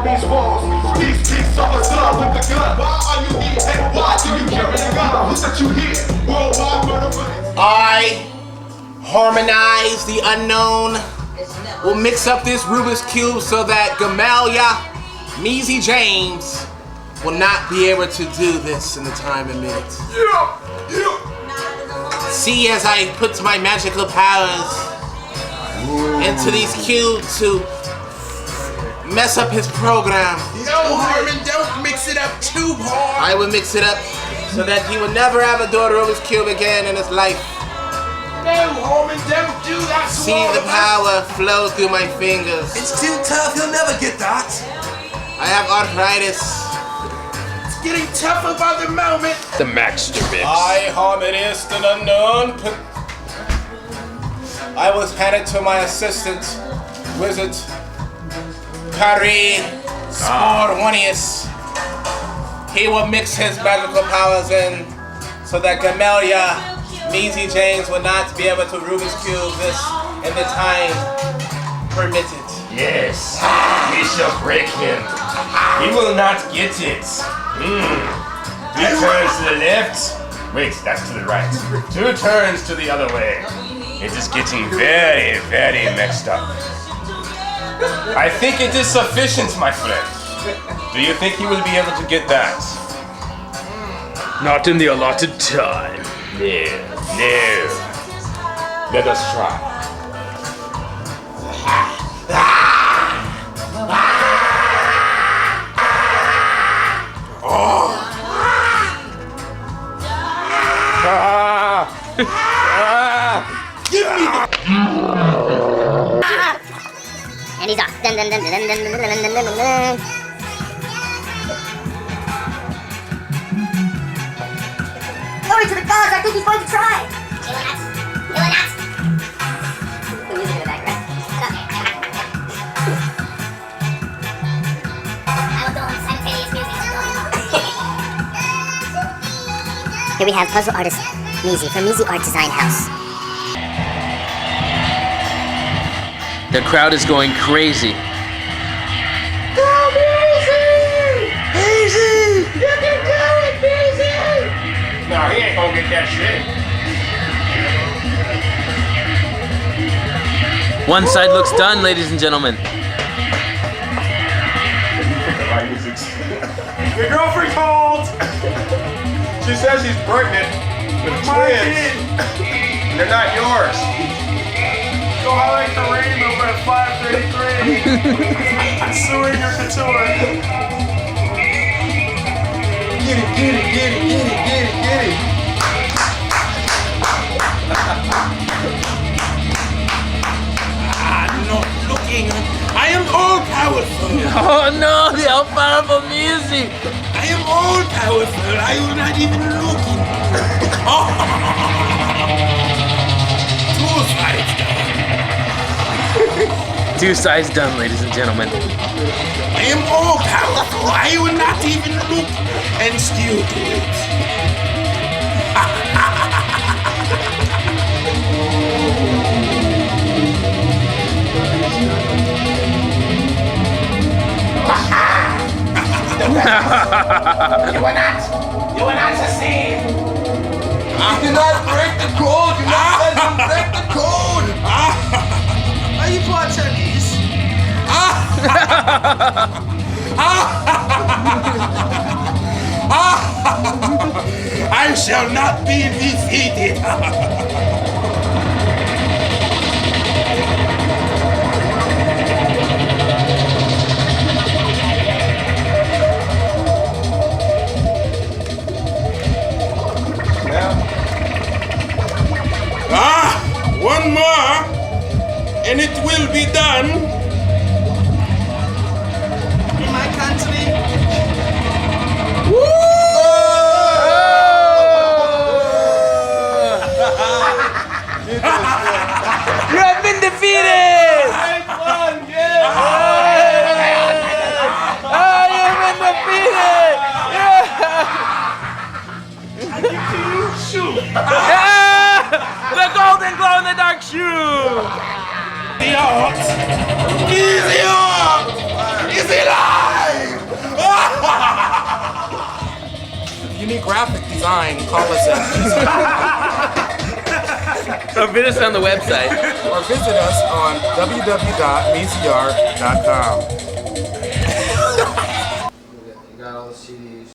these walls. Peace, all the love with the gun. Why are you here? And why do you carry a gun? Who set you here? Worldwide murder bullets. I harmonize the unknown. We'll mix up this Rubik's Cube so that Gamelia, MEEZY James, will not be able to do this in the time and minutes. See, as I put my magical powers into these cubes to mess up his program. No, Harmon, don't mix it up too hard. I will mix it up so that he will never have a Rubik's Cube again in his life. No, Harmon, don't do that. See the power flow through my fingers. It's too tough, he'll never get that. I have arthritis. It's getting tougher by the moment. The Maxter Mix. I, harmonist and unknown. I was handed to my assistant, Wizard Kari Sporonius. He will mix his magical powers in so that Gamelia, MEEZY James will not be able to Rubik's Cube this in the time permitted. Yes, we shall break him. He will not get it. 3 turns to the left. Wait, that's to the right. 2 turns to the other way. It is getting very, very mixed up. I think it is sufficient, my friend. Do you think he will be able to get that? Not in the allotted time. No. Let us try. Give me the... And he's off. Dun, dun, dun, dun, dun, dun, dun, dun, dun, dun, dun. Glory to the gods, I think he's going to try. He will not. He will not. Put music in the background. I will go on simultaneous music. Here we have puzzle artist MEEZY from MEEZY Art Design House. The crowd is going crazy. Go, MEEZY! MEEZY! You can do it, MEEZY! No, he ain't gonna get that shit. One side looks done, ladies and gentlemen. Your girlfriend called. She says she's pregnant with twins. They're not yours. Go highlight the rain over at 533. Suing your couture. Get it, get it, get it, get it, get it, get it. I'm not looking. I am all powerful. Oh no, the all powerful MEEZY. I am all powerful. I am not even looking. Two sides done. 2 sides done, ladies and gentlemen. I am all powerful. I will not even look and still do it. You will not succeed. Do not break the code. Do not let him break the code. Are you Portuguese? I shall not be defeated. One more, and it will be done. In my country. Woo! You have been defeated! I won, yes! You have been defeated! I give to you, shoot! The golden glow in the dark shoe! The art! Easy art! Easy life! need graphic design, call us at Or visit us on the website. or visit us on www.meezyart.com. You got all the CDs.